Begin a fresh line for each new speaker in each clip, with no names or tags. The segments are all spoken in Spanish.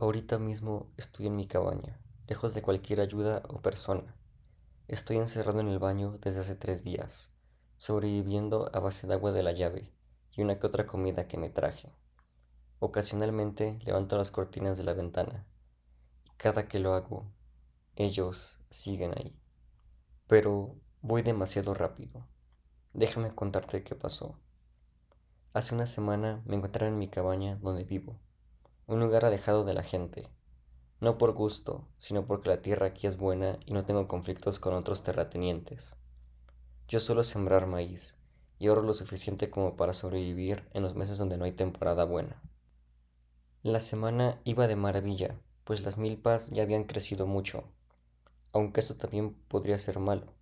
Ahorita mismo estoy en mi cabaña, lejos de cualquier ayuda o persona. Estoy encerrado en el baño desde hace 3 días, sobreviviendo a base de agua de la llave y una que otra comida que me traje. Ocasionalmente levanto las cortinas de la ventana y cada que lo hago, ellos siguen ahí. Pero voy demasiado rápido. Déjame contarte qué pasó. Hace una semana me encontré en mi cabaña donde vivo, un lugar alejado de la gente. No por gusto, sino porque la tierra aquí es buena y no tengo conflictos con otros terratenientes. Yo suelo sembrar maíz y ahorro lo suficiente como para sobrevivir en los meses donde no hay temporada buena. La semana iba de maravilla, pues las milpas ya habían crecido mucho, aunque esto también podría ser malo,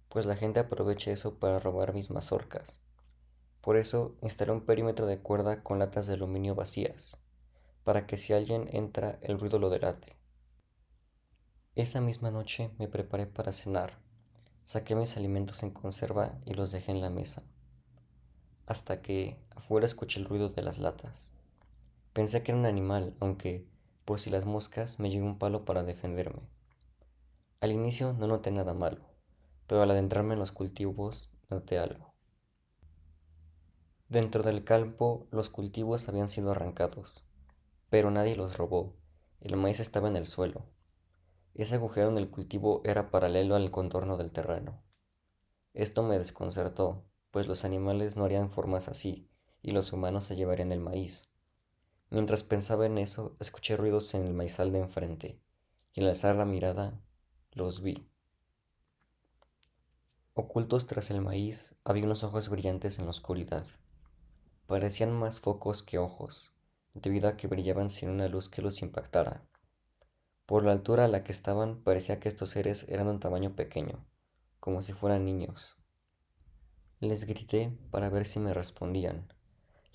pues la gente aprovecha eso para robar mis mazorcas. Por eso instalé un perímetro de cuerda con latas de aluminio vacías, para que si alguien entra el ruido lo delate. Esa misma noche me preparé para cenar. Saqué mis alimentos en conserva y los dejé en la mesa, hasta que afuera escuché el ruido de las latas. Pensé que era un animal, aunque, por si las moscas, me llevé un palo para defenderme. Al inicio no noté nada malo, pero al adentrarme en los cultivos noté algo. Dentro del campo los cultivos habían sido arrancados, pero nadie los robó. El maíz estaba en el suelo. Ese agujero en el cultivo era paralelo al contorno del terreno. Esto me desconcertó, pues los animales no harían formas así, y los humanos se llevarían el maíz. Mientras pensaba en eso, escuché ruidos en el maizal de enfrente, y al alzar la mirada, los vi. Ocultos tras el maíz, había unos ojos brillantes en la oscuridad. Parecían más focos que ojos, debido a que brillaban sin una luz que los impactara. Por la altura a la que estaban, parecía que estos seres eran de un tamaño pequeño, como si fueran niños. Les grité para ver si me respondían.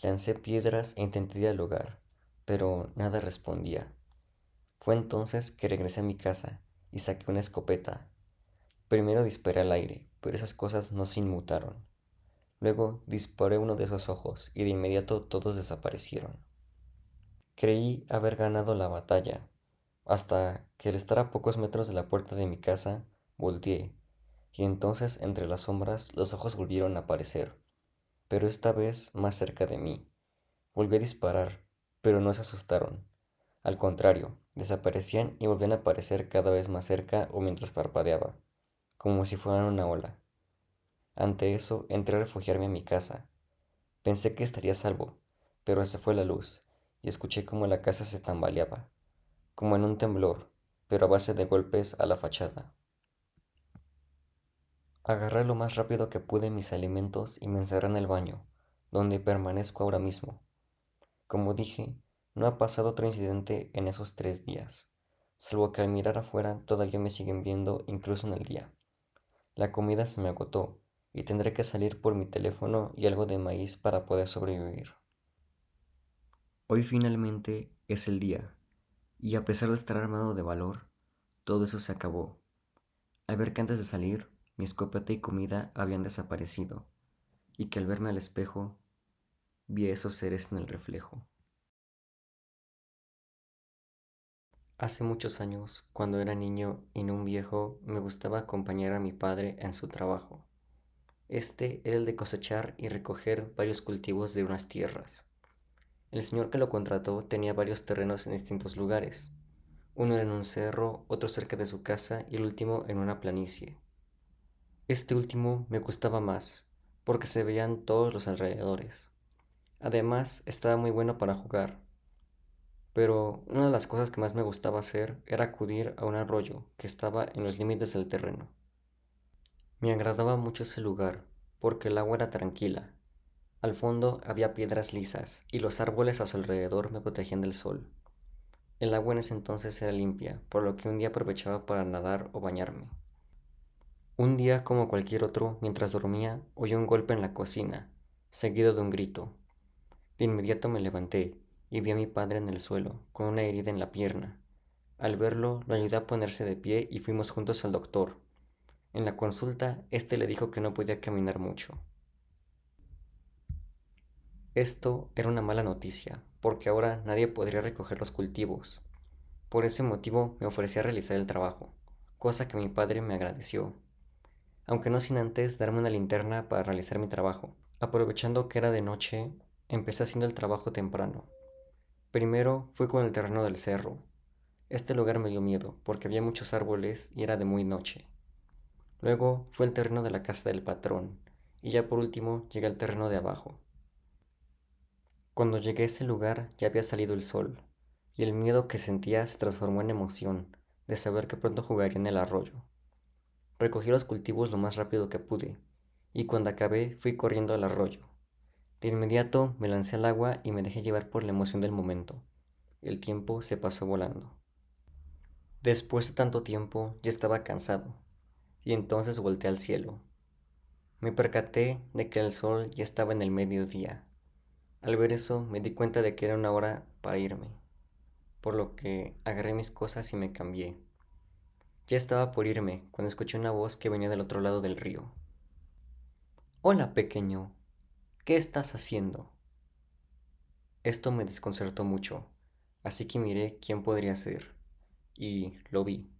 Lancé piedras e intenté dialogar, pero nada respondía. Fue entonces que regresé a mi casa y saqué una escopeta. Primero disparé al aire, pero esas cosas no se inmutaron. Luego disparé uno de esos ojos y de inmediato todos desaparecieron. Creí haber ganado la batalla, hasta que al estar a pocos metros de la puerta de mi casa, volteé, y entonces entre las sombras los ojos volvieron a aparecer, pero esta vez más cerca de mí. Volví a disparar, pero no se asustaron. Al contrario, desaparecían y volvían a aparecer cada vez más cerca o mientras parpadeaba, como si fueran una ola. Ante eso, entré a refugiarme a mi casa. Pensé que estaría a salvo, pero se fue la luz y escuché como la casa se tambaleaba, como en un temblor, pero a base de golpes a la fachada. Agarré lo más rápido que pude mis alimentos y me encerré en el baño, donde permanezco ahora mismo. Como dije, no ha pasado otro incidente en esos 3 días, salvo que al mirar afuera todavía me siguen viendo incluso en el día. La comida se me agotó y tendré que salir por mi teléfono y algo de maíz para poder sobrevivir. Hoy finalmente es el día, y a pesar de estar armado de valor, todo eso se acabó. Al ver que antes de salir, mi escopeta y comida habían desaparecido, y que al verme al espejo, vi a esos seres en el reflejo. Hace muchos años, cuando era niño y no un viejo, me gustaba acompañar a mi padre en su trabajo. Este era el de cosechar y recoger varios cultivos de unas tierras. El señor que lo contrató tenía varios terrenos en distintos lugares. Uno en un cerro, otro cerca de su casa y el último en una planicie. Este último me gustaba más, porque se veían todos los alrededores. Además, estaba muy bueno para jugar. Pero una de las cosas que más me gustaba hacer era acudir a un arroyo que estaba en los límites del terreno. Me agradaba mucho ese lugar, porque el agua era tranquila. Al fondo había piedras lisas y los árboles a su alrededor me protegían del sol. El agua en ese entonces era limpia, por lo que un día aprovechaba para nadar o bañarme. Un día, como cualquier otro, mientras dormía, oí un golpe en la cocina, seguido de un grito. De inmediato me levanté y vi a mi padre en el suelo, con una herida en la pierna. Al verlo, lo ayudé a ponerse de pie y fuimos juntos al doctor. En la consulta, este le dijo que no podía caminar mucho. Esto era una mala noticia, porque ahora nadie podría recoger los cultivos. Por ese motivo me ofrecí a realizar el trabajo, cosa que mi padre me agradeció, aunque no sin antes darme una linterna para realizar mi trabajo. Aprovechando que era de noche, empecé haciendo el trabajo temprano. Primero fui con el terreno del cerro. Este lugar me dio miedo porque había muchos árboles y era de muy noche. Luego fue el terreno de la casa del patrón y ya por último llegué al terreno de abajo. Cuando llegué a ese lugar ya había salido el sol y el miedo que sentía se transformó en emoción de saber que pronto jugaría en el arroyo. Recogí los cultivos lo más rápido que pude y cuando acabé fui corriendo al arroyo. De inmediato me lancé al agua y me dejé llevar por la emoción del momento. El tiempo se pasó volando. Después de tanto tiempo ya estaba cansado y entonces volteé al cielo. Me percaté de que el sol ya estaba en el mediodía. Al ver eso me di cuenta de que era una hora para irme, por lo que agarré mis cosas y me cambié. Ya estaba por irme cuando escuché una voz que venía del otro lado del río. Hola, pequeño, ¿qué estás haciendo? Esto me desconcertó mucho, así que miré quién podría ser, y lo vi.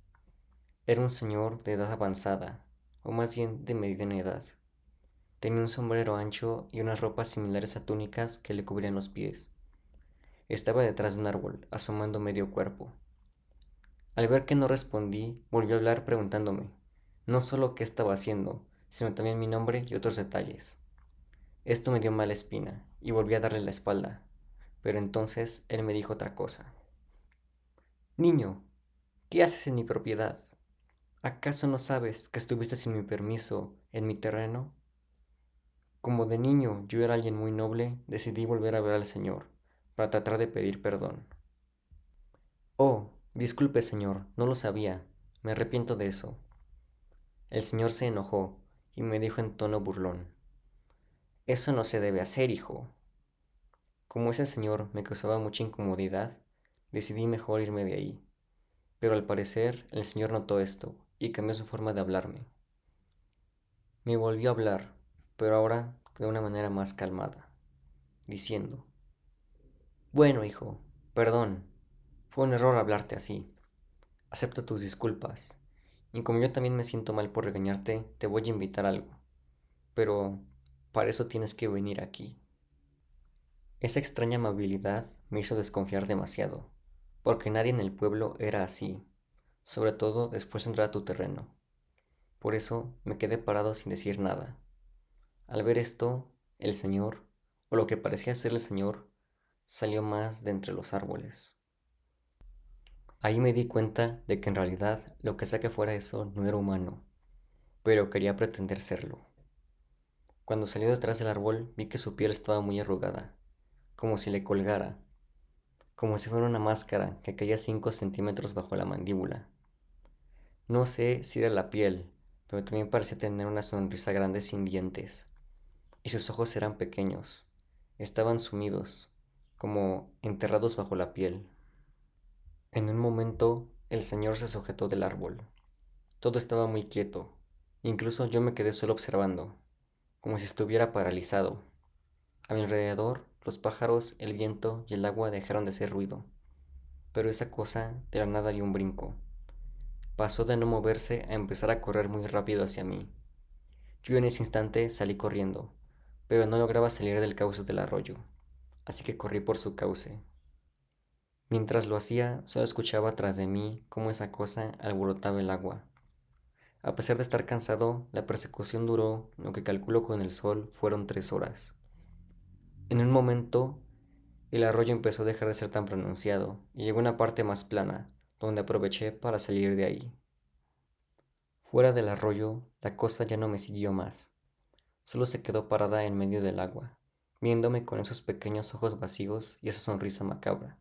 Era un señor de edad avanzada, o más bien de mediana edad. Tenía un sombrero ancho y unas ropas similares a túnicas que le cubrían los pies. Estaba detrás de un árbol, asomando medio cuerpo. Al ver que no respondí, volvió a hablar preguntándome, no solo qué estaba haciendo, sino también mi nombre y otros detalles. Esto me dio mala espina, y volví a darle la espalda, pero entonces él me dijo otra cosa. Niño, ¿qué haces en mi propiedad? ¿Acaso no sabes que estuviste sin mi permiso en mi terreno? Como de niño yo era alguien muy noble, decidí volver a ver al Señor, para tratar de pedir perdón. Oh, disculpe, señor, no lo sabía, me arrepiento de eso. El señor se enojó y me dijo en tono burlón, eso no se debe hacer, hijo. Como ese señor me causaba mucha incomodidad, decidí mejor irme de ahí. Pero al parecer el señor notó esto y cambió su forma de hablarme. Me volvió a hablar, pero ahora de una manera más calmada, diciendo, bueno, hijo, perdón, fue un error hablarte así. Acepto tus disculpas. Y como yo también me siento mal por regañarte, te voy a invitar a algo. Pero para eso tienes que venir aquí. Esa extraña amabilidad me hizo desconfiar demasiado, porque nadie en el pueblo era así, sobre todo después de entrar a tu terreno. Por eso me quedé parado sin decir nada. Al ver esto, el señor, o lo que parecía ser el señor, salió más de entre los árboles. Ahí me di cuenta de que en realidad lo que sea que fuera eso no era humano, pero quería pretender serlo. Cuando salió detrás del árbol vi que su piel estaba muy arrugada, como si le colgara, como si fuera una máscara que caía 5 centímetros bajo la mandíbula. No sé si era la piel, pero también parecía tener una sonrisa grande sin dientes, y sus ojos eran pequeños, estaban sumidos, como enterrados bajo la piel. En un momento, el señor se sujetó del árbol. Todo estaba muy quieto, incluso yo me quedé solo observando, como si estuviera paralizado. A mi alrededor, los pájaros, el viento y el agua dejaron de hacer ruido, pero esa cosa de la nada dio un brinco. Pasó de no moverse a empezar a correr muy rápido hacia mí. Yo en ese instante salí corriendo, pero no lograba salir del cauce del arroyo, así que corrí por su cauce. Mientras lo hacía, solo escuchaba tras de mí cómo esa cosa alborotaba el agua. A pesar de estar cansado, la persecución duró, lo que calculo con el sol, fueron 3 horas. En un momento, el arroyo empezó a dejar de ser tan pronunciado y llegó a una parte más plana, donde aproveché para salir de ahí. Fuera del arroyo, la cosa ya no me siguió más. Solo se quedó parada en medio del agua, viéndome con esos pequeños ojos vacíos y esa sonrisa macabra.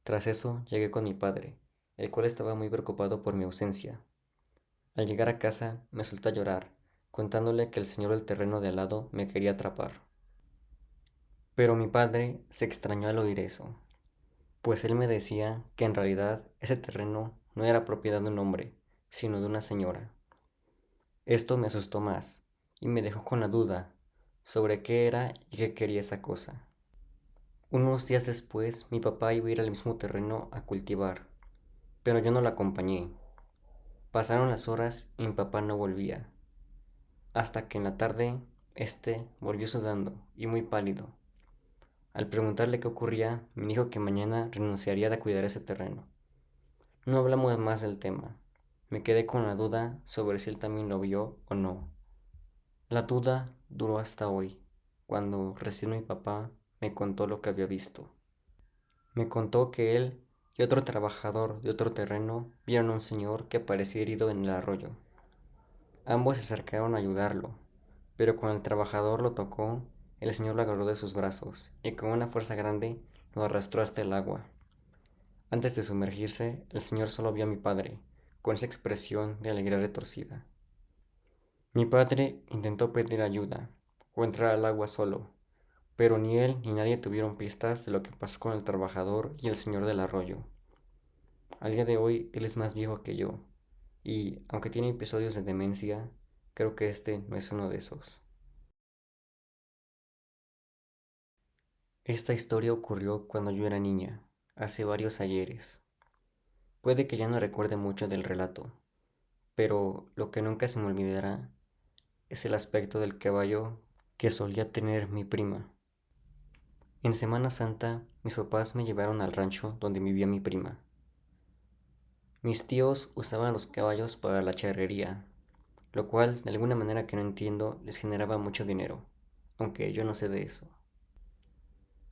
Tras eso, llegué con mi padre, el cual estaba muy preocupado por mi ausencia. Al llegar a casa, me solté a llorar, contándole que el señor del terreno de al lado me quería atrapar. Pero mi padre se extrañó al oír eso, pues él me decía que en realidad ese terreno no era propiedad de un hombre, sino de una señora. Esto me asustó más y me dejó con la duda sobre qué era y qué quería esa cosa. Unos días después, mi papá iba a ir al mismo terreno a cultivar, pero yo no la acompañé. Pasaron las horas y mi papá no volvía, hasta que en la tarde volvió sudando y muy pálido. Al preguntarle qué ocurría, me dijo que mañana renunciaría a cuidar ese terreno. No hablamos más del tema. Me quedé con la duda sobre si él también lo vio o no. La duda duró hasta hoy, cuando recién mi papá me contó lo que había visto. Me contó que él y otro trabajador de otro terreno vieron a un señor que parecía herido en el arroyo. Ambos se acercaron a ayudarlo, pero cuando el trabajador lo tocó, el señor lo agarró de sus brazos y con una fuerza grande lo arrastró hasta el agua. Antes de sumergirse, el señor solo vio a mi padre, con esa expresión de alegría retorcida. Mi padre intentó pedir ayuda o entrar al agua solo, pero ni él ni nadie tuvieron pistas de lo que pasó con el trabajador y el señor del arroyo. Al día de hoy él es más viejo que yo, y aunque tiene episodios de demencia, creo que este no es uno de esos. Esta historia ocurrió cuando yo era niña, hace varios ayeres. Puede que ya no recuerde mucho del relato, pero lo que nunca se me olvidará es el aspecto del caballo que solía tener mi prima. En Semana Santa, mis papás me llevaron al rancho donde vivía mi prima. Mis tíos usaban los caballos para la charrería, lo cual, de alguna manera que no entiendo, les generaba mucho dinero, aunque yo no sé de eso.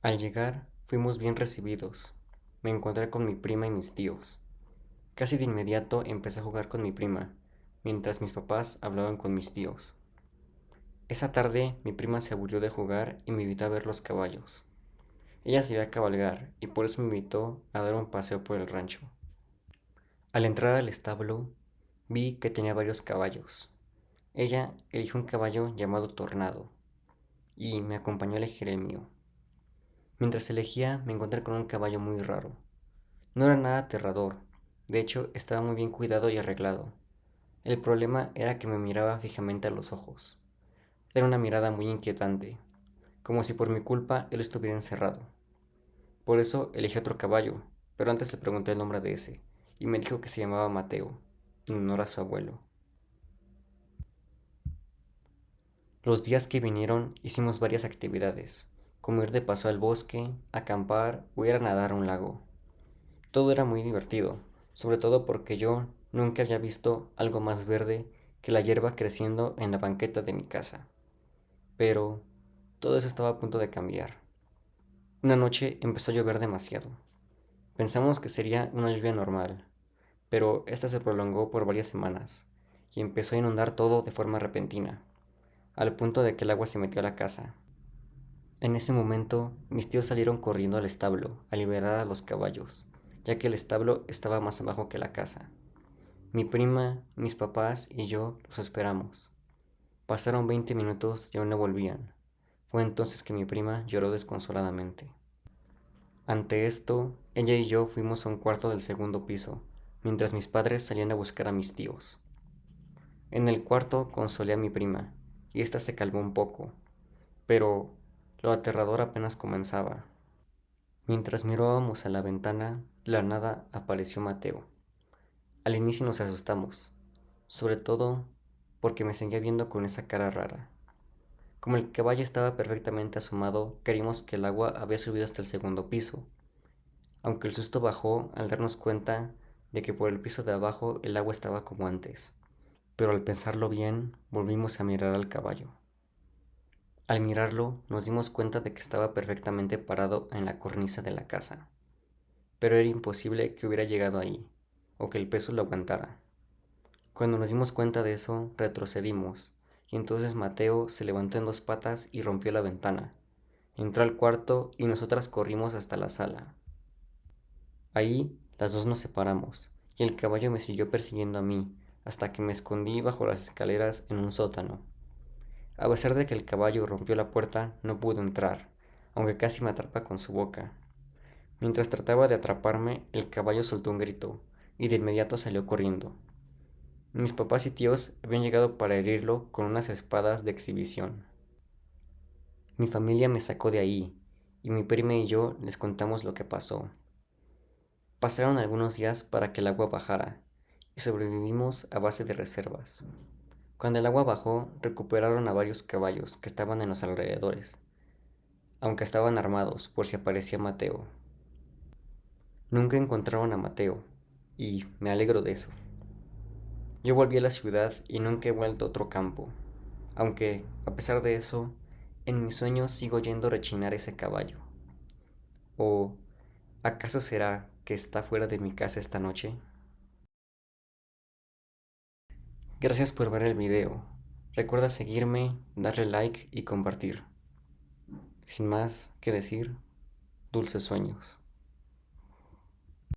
Al llegar, fuimos bien recibidos. Me encontré con mi prima y mis tíos. Casi de inmediato empecé a jugar con mi prima, mientras mis papás hablaban con mis tíos. Esa tarde mi prima se aburrió de jugar y me invitó a ver los caballos. Ella se iba a cabalgar y por eso me invitó a dar un paseo por el rancho. Al entrar al establo, vi que tenía varios caballos. Ella eligió un caballo llamado Tornado y me acompañó a elegir el mío. Mientras elegía, me encontré con un caballo muy raro. No era nada aterrador, de hecho estaba muy bien cuidado y arreglado. El problema era que me miraba fijamente a los ojos. Era una mirada muy inquietante, como si por mi culpa él estuviera encerrado. Por eso elegí otro caballo, pero antes le pregunté el nombre de ese, y me dijo que se llamaba Mateo, en honor a su abuelo. Los días que vinieron hicimos varias actividades, como ir de paso al bosque, acampar o ir a nadar a un lago. Todo era muy divertido, sobre todo porque yo nunca había visto algo más verde que la hierba creciendo en la banqueta de mi casa. Pero todo eso estaba a punto de cambiar. Una noche empezó a llover demasiado. Pensamos que sería una lluvia normal, pero esta se prolongó por varias semanas y empezó a inundar todo de forma repentina, al punto de que el agua se metió a la casa. En ese momento, mis tíos salieron corriendo al establo a liberar a los caballos, ya que el establo estaba más abajo que la casa. Mi prima, mis papás y yo los esperamos. Pasaron 20 minutos y aún no volvían. Fue entonces que mi prima lloró desconsoladamente. Ante esto, ella y yo fuimos a un cuarto del segundo piso, mientras mis padres salían a buscar a mis tíos. En el cuarto consolé a mi prima, y ésta se calmó un poco, pero lo aterrador apenas comenzaba. Mientras mirábamos a la ventana, de la nada apareció Mateo. Al inicio nos asustamos, sobre todo porque me seguía viendo con esa cara rara. Como el caballo estaba perfectamente asomado, creímos que el agua había subido hasta el segundo piso, aunque el susto bajó al darnos cuenta de que por el piso de abajo el agua estaba como antes. Pero al pensarlo bien, volvimos a mirar al caballo. Al mirarlo, nos dimos cuenta de que estaba perfectamente parado en la cornisa de la casa, pero era imposible que hubiera llegado ahí, o que el peso lo aguantara. Cuando nos dimos cuenta de eso, retrocedimos, y entonces Mateo se levantó en dos patas y rompió la ventana. Entró al cuarto y nosotras corrimos hasta la sala. Ahí las dos nos separamos, y el caballo me siguió persiguiendo a mí, hasta que me escondí bajo las escaleras en un sótano. A pesar de que el caballo rompió la puerta, no pudo entrar, aunque casi me atrapa con su boca. Mientras trataba de atraparme, el caballo soltó un grito, y de inmediato salió corriendo. Mis papás y tíos habían llegado para herirlo con unas espadas de exhibición. Mi familia me sacó de ahí, y mi prima y yo les contamos lo que pasó. Pasaron algunos días para que el agua bajara, y sobrevivimos a base de reservas. Cuando el agua bajó, recuperaron a varios caballos que estaban en los alrededores, aunque estaban armados por si aparecía Mateo. Nunca encontraron a Mateo, y me alegro de eso. Yo volví a la ciudad y nunca he vuelto a otro campo, aunque, a pesar de eso, en mis sueños sigo oyendo rechinar ese caballo. ¿O acaso será que está fuera de mi casa esta noche? Gracias por ver el video. Recuerda seguirme, darle like y compartir. Sin más que decir, dulces sueños.